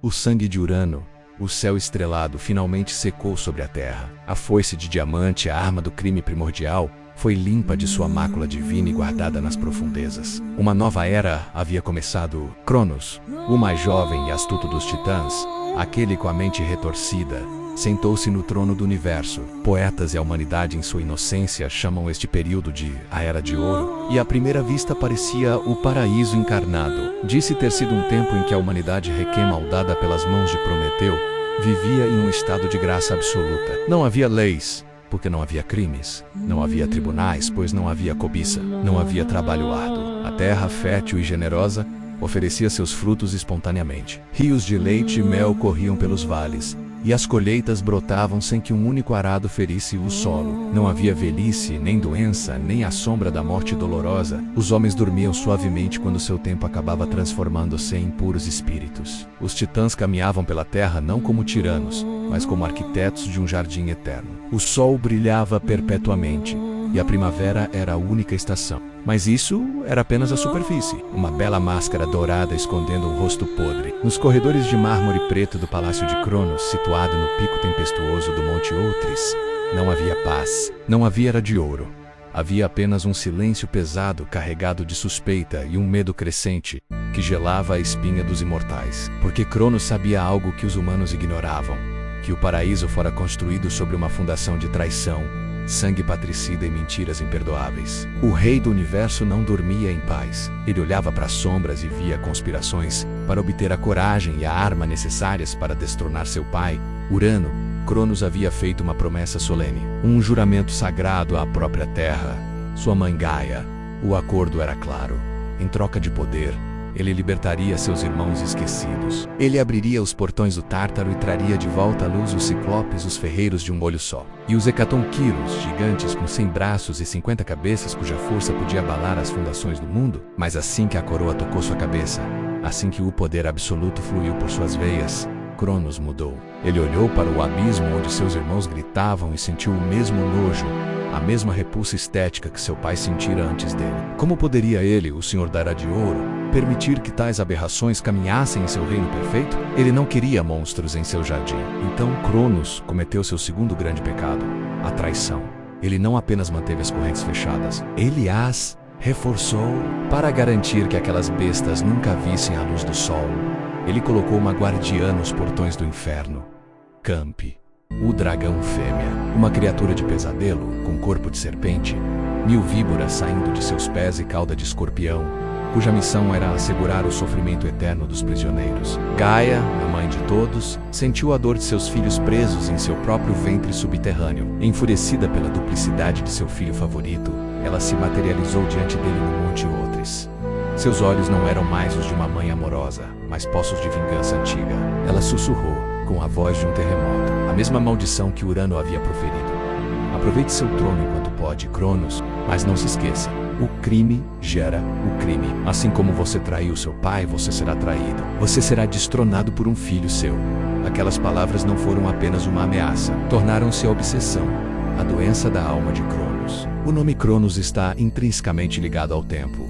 O sangue de Urano, o céu estrelado, finalmente secou sobre a terra. A foice de diamante, a arma do crime primordial, foi limpa de sua mácula divina e guardada nas profundezas. Uma nova era havia começado. Cronos, o mais jovem e astuto dos titãs, aquele com a mente retorcida, sentou-se no trono do universo. Poetas e a humanidade em sua inocência chamam este período de a Era de Ouro, e à primeira vista parecia o paraíso encarnado. Disse ter sido um tempo em que a humanidade requeimaldada pelas mãos de Prometeu vivia em um estado de graça absoluta. Não havia leis, porque não havia crimes. Não havia tribunais, pois não havia cobiça. Não havia trabalho árduo. A terra, fértil e generosa, oferecia seus frutos espontaneamente. Rios de leite e mel corriam pelos vales, e as colheitas brotavam sem que um único arado ferisse o solo. Não havia velhice, nem doença, nem a sombra da morte dolorosa. Os homens dormiam suavemente quando seu tempo acabava transformando-se em puros espíritos. Os titãs caminhavam pela terra não como tiranos, mas como arquitetos de um jardim eterno. O sol brilhava perpetuamente, e a primavera era a única estação. Mas isso era apenas a superfície, uma bela máscara dourada escondendo um rosto podre. Nos corredores de mármore preto do palácio de Cronos, situado no pico tempestuoso do Monte Outris, não havia paz, não havia Era de Ouro. Havia apenas um silêncio pesado carregado de suspeita e um medo crescente que gelava a espinha dos imortais. Porque Cronos sabia algo que os humanos ignoravam, que o paraíso fora construído sobre uma fundação de traição, sangue patricida e mentiras imperdoáveis. O rei do universo não dormia em paz. Ele olhava para as sombras e via conspirações para obter a coragem e a arma necessárias para destronar seu pai, Urano. Cronos havia feito uma promessa solene, um juramento sagrado à própria terra, sua mãe Gaia. O acordo era claro. Em troca de poder, ele libertaria seus irmãos esquecidos. Ele abriria os portões do Tártaro e traria de volta à luz os ciclopes, os ferreiros de um olho só. E os hecatonquiros, gigantes com 100 braços e 50 cabeças cuja força podia abalar as fundações do mundo. Mas assim que a coroa tocou sua cabeça, assim que o poder absoluto fluiu por suas veias, Cronos mudou. Ele olhou para o abismo onde seus irmãos gritavam e sentiu o mesmo nojo, a mesma repulsa estética que seu pai sentira antes dele. Como poderia ele, o Senhor da Era de Ouro, permitir que tais aberrações caminhassem em seu reino perfeito? Ele não queria monstros em seu jardim. Então Cronos cometeu seu segundo grande pecado, a traição. Ele não apenas manteve as correntes fechadas, ele as reforçou. Para garantir que aquelas bestas nunca vissem a luz do sol, ele colocou uma guardiã nos portões do inferno, Campe, o dragão fêmea, uma criatura de pesadelo, com corpo de serpente, 1000 víboras saindo de seus pés e cauda de escorpião, cuja missão era assegurar o sofrimento eterno dos prisioneiros. Gaia, a mãe de todos, sentiu a dor de seus filhos presos em seu próprio ventre subterrâneo. Enfurecida pela duplicidade de seu filho favorito, ela se materializou diante dele no Monte Outris. Seus olhos não eram mais os de uma mãe amorosa, mas poços de vingança antiga. Ela sussurrou, com a voz de um terremoto, a mesma maldição que Urano havia proferido. Aproveite seu trono enquanto pode, Cronos, mas não se esqueça. O crime gera o crime. Assim como você traiu seu pai, você será traído. Você será destronado por um filho seu. Aquelas palavras não foram apenas uma ameaça. Tornaram-se a obsessão, a doença da alma de Cronos. O nome Cronos está intrinsecamente ligado ao tempo.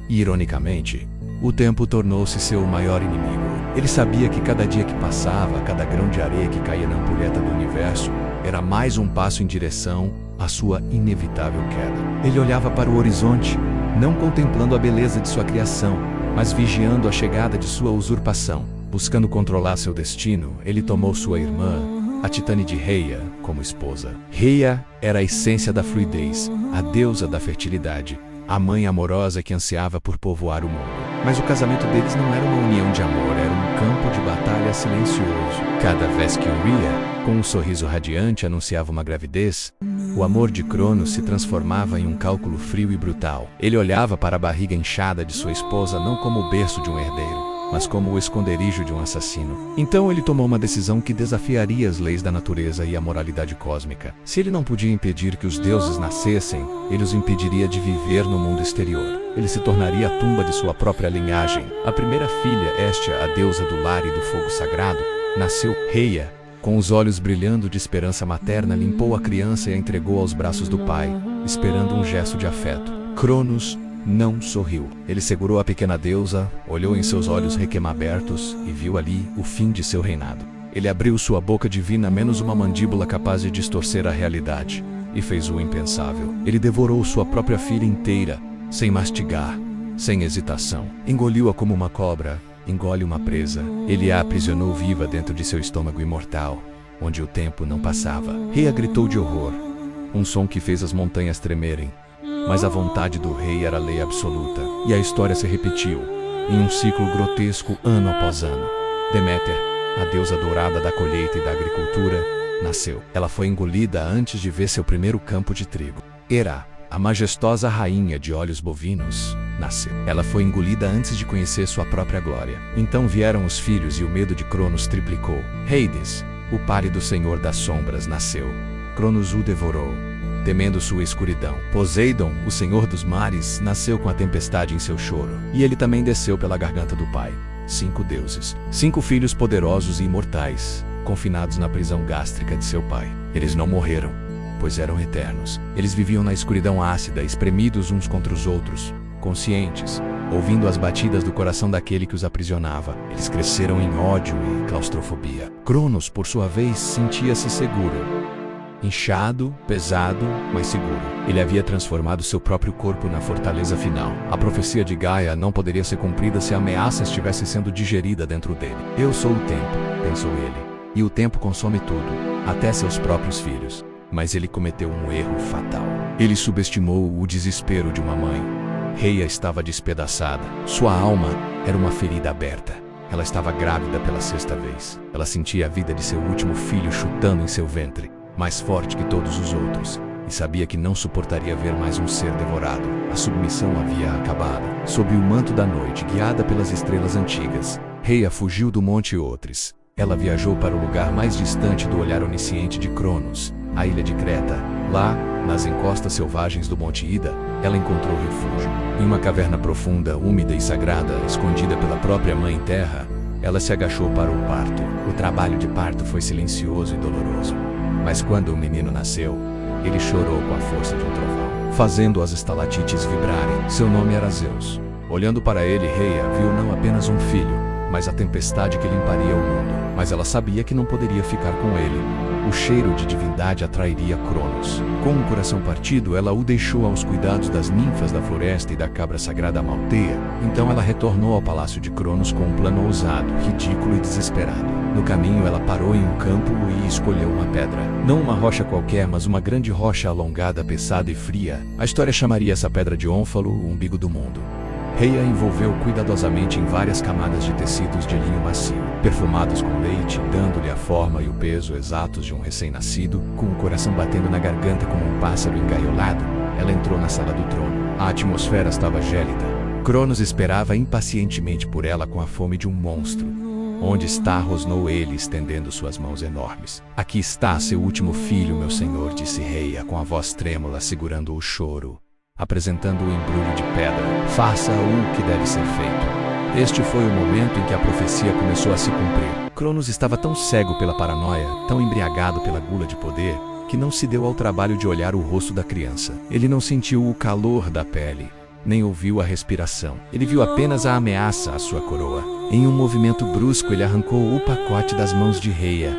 E, ironicamente, o tempo tornou-se seu maior inimigo. Ele sabia que cada dia que passava, cada grão de areia que caía na ampulheta do universo, era mais um passo em direção à sua inevitável queda. Ele olhava para o horizonte, não contemplando a beleza de sua criação, mas vigiando a chegada de sua usurpação. Buscando controlar seu destino, ele tomou sua irmã, a titânide Rhea, como esposa. Rhea era a essência da fluidez, a deusa da fertilidade, a mãe amorosa que ansiava por povoar o mundo. Mas o casamento deles não era uma união de amor, era um campo de batalha silencioso. Cada vez que Rhea, com um sorriso radiante, anunciava uma gravidez, o amor de Cronos se transformava em um cálculo frio e brutal. Ele olhava para a barriga inchada de sua esposa não como o berço de um herdeiro, mas como o esconderijo de um assassino. Então ele tomou uma decisão que desafiaria as leis da natureza e a moralidade cósmica. Se ele não podia impedir que os deuses nascessem, ele os impediria de viver no mundo exterior. Ele se tornaria a tumba de sua própria linhagem. A primeira filha, Hestia, a deusa do lar e do fogo sagrado, nasceu. Rhea, com os olhos brilhando de esperança materna, limpou a criança e a entregou aos braços do pai, esperando um gesto de afeto. Cronos não sorriu. Ele segurou a pequena deusa, olhou em seus olhos requemabertos e viu ali o fim de seu reinado. Ele abriu sua boca divina, menos uma mandíbula capaz de distorcer a realidade, e fez o impensável. Ele devorou sua própria filha inteira, sem mastigar, sem hesitação. Engoliu-a como uma cobra engole uma presa. Ele a aprisionou viva dentro de seu estômago imortal, onde o tempo não passava. Rhea gritou de horror, um som que fez as montanhas tremerem. Mas a vontade do rei era lei absoluta, e a história se repetiu, em um ciclo grotesco ano após ano. Deméter, a deusa dourada da colheita e da agricultura, nasceu. Ela foi engolida antes de ver seu primeiro campo de trigo. Hera, a majestosa rainha de olhos bovinos, nasceu. Ela foi engolida antes de conhecer sua própria glória. Então vieram os filhos e o medo de Cronos triplicou. Heides, o pálido senhor das sombras, nasceu. Cronos o devorou, temendo sua escuridão. Poseidon, o senhor dos mares, nasceu com a tempestade em seu choro. E ele também desceu pela garganta do pai. 5 deuses, 5 filhos poderosos e imortais, confinados na prisão gástrica de seu pai. Eles não morreram, pois eram eternos. Eles viviam na escuridão ácida, espremidos uns contra os outros, conscientes, ouvindo as batidas do coração daquele que os aprisionava. Eles cresceram em ódio e claustrofobia. Cronos, por sua vez, sentia-se seguro. Inchado, pesado, mas seguro. Ele havia transformado seu próprio corpo na fortaleza final. A profecia de Gaia não poderia ser cumprida se a ameaça estivesse sendo digerida dentro dele. Eu sou o tempo, pensou ele, e o tempo consome tudo, até seus próprios filhos. Mas ele cometeu um erro fatal. Ele subestimou o desespero de uma mãe. Rhea estava despedaçada. Sua alma era uma ferida aberta. Ela estava grávida pela 6ª vez. Ela sentia a vida de seu último filho chutando em seu ventre, mais forte que todos os outros, e sabia que não suportaria ver mais um ser devorado. A submissão havia acabado. Sob o manto da noite, guiada pelas estrelas antigas, Rhea fugiu do Monte Otris. Ela viajou para o lugar mais distante do olhar onisciente de Cronos, a ilha de Creta. Lá, nas encostas selvagens do Monte Ida, ela encontrou refúgio. Em uma caverna profunda, úmida e sagrada, escondida pela própria Mãe Terra, ela se agachou para o parto. O trabalho de parto foi silencioso e doloroso. Mas quando o menino nasceu, ele chorou com a força de um trovão, fazendo as estalatites vibrarem. Seu nome era Zeus. Olhando para ele, Rhea viu não apenas um filho, mas a tempestade que limparia o mundo. Mas ela sabia que não poderia ficar com ele. O cheiro de divindade atrairia Cronos. Com o coração partido, ela o deixou aos cuidados das ninfas da floresta e da cabra sagrada Malteia. Então ela retornou ao palácio de Cronos com um plano ousado, ridículo e desesperado. No caminho, ela parou em um campo e escolheu uma pedra. Não uma rocha qualquer, mas uma grande rocha alongada, pesada e fria. A história chamaria essa pedra de Ônfalo, o umbigo do mundo. Rhea envolveu cuidadosamente em várias camadas de tecidos de linho macio, perfumados com leite, dando-lhe a forma e o peso exatos de um recém-nascido. Com o coração batendo na garganta como um pássaro engaiolado, ela entrou na sala do trono. A atmosfera estava gélida. Cronos esperava impacientemente por ela com a fome de um monstro. Onde está? Rosnou ele, estendendo suas mãos enormes. Aqui está seu último filho, meu senhor, disse Rhea, com a voz trêmula, segurando o choro, apresentando o embrulho de pedra. Faça o que deve ser feito. Este foi o momento em que a profecia começou a se cumprir. Cronos estava tão cego pela paranoia, tão embriagado pela gula de poder, que não se deu ao trabalho de olhar o rosto da criança. Ele não sentiu o calor da pele, nem ouviu a respiração. Ele viu apenas a ameaça à sua coroa. Em um movimento brusco, ele arrancou o pacote das mãos de Rhea.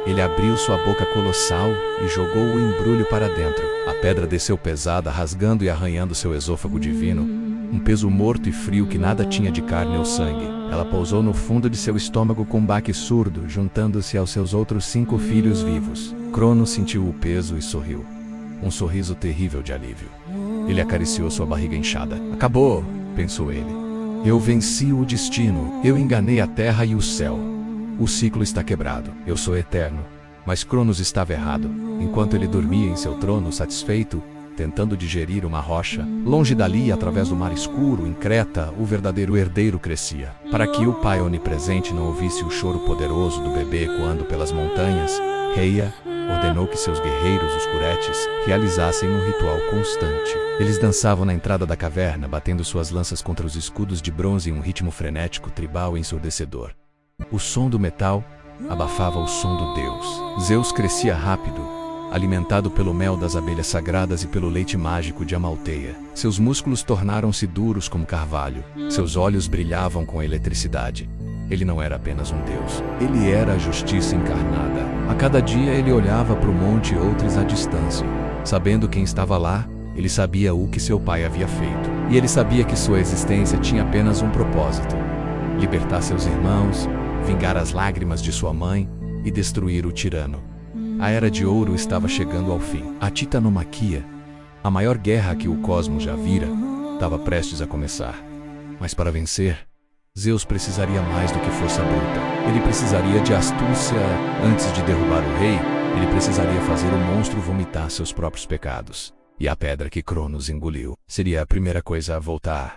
Ele abriu sua boca colossal e jogou o embrulho para dentro. A pedra desceu pesada, rasgando e arranhando seu esôfago divino. Um peso morto e frio que nada tinha de carne ou sangue. Ela pousou no fundo de seu estômago com um baque surdo, juntando-se aos seus outros 5 filhos vivos. Cronos sentiu o peso e sorriu. Um sorriso terrível de alívio. Ele acariciou sua barriga inchada. Acabou, pensou ele. Eu venci o destino. Eu enganei a terra e o céu. O ciclo está quebrado. Eu sou eterno. Mas Cronos estava errado. Enquanto ele dormia em seu trono satisfeito, tentando digerir uma rocha, longe dali, através do mar escuro, em Creta, o verdadeiro herdeiro crescia. Para que o pai onipresente não ouvisse o choro poderoso do bebê ecoando pelas montanhas, Rhea ordenou que seus guerreiros, os Curetes, realizassem um ritual constante. Eles dançavam na entrada da caverna, batendo suas lanças contra os escudos de bronze em um ritmo frenético, tribal e ensurdecedor. O som do metal abafava o som do deus. Zeus crescia rápido, alimentado pelo mel das abelhas sagradas e pelo leite mágico de Amalteia. Seus músculos tornaram-se duros como carvalho, seus olhos brilhavam com eletricidade. Ele não era apenas um deus, ele era a justiça encarnada. A cada dia ele olhava para o monte Outris à distância. Sabendo quem estava lá, ele sabia o que seu pai havia feito. E ele sabia que sua existência tinha apenas um propósito: libertar seus irmãos, vingar as lágrimas de sua mãe e destruir o tirano. A Era de Ouro estava chegando ao fim. A Titanomaquia, a maior guerra que o cosmos já vira, estava prestes a começar. Mas para vencer, Zeus precisaria mais do que força bruta. Ele precisaria de astúcia. Antes de derrubar o rei, ele precisaria fazer o monstro vomitar seus próprios pecados. E a pedra que Cronos engoliu seria a primeira coisa a voltar.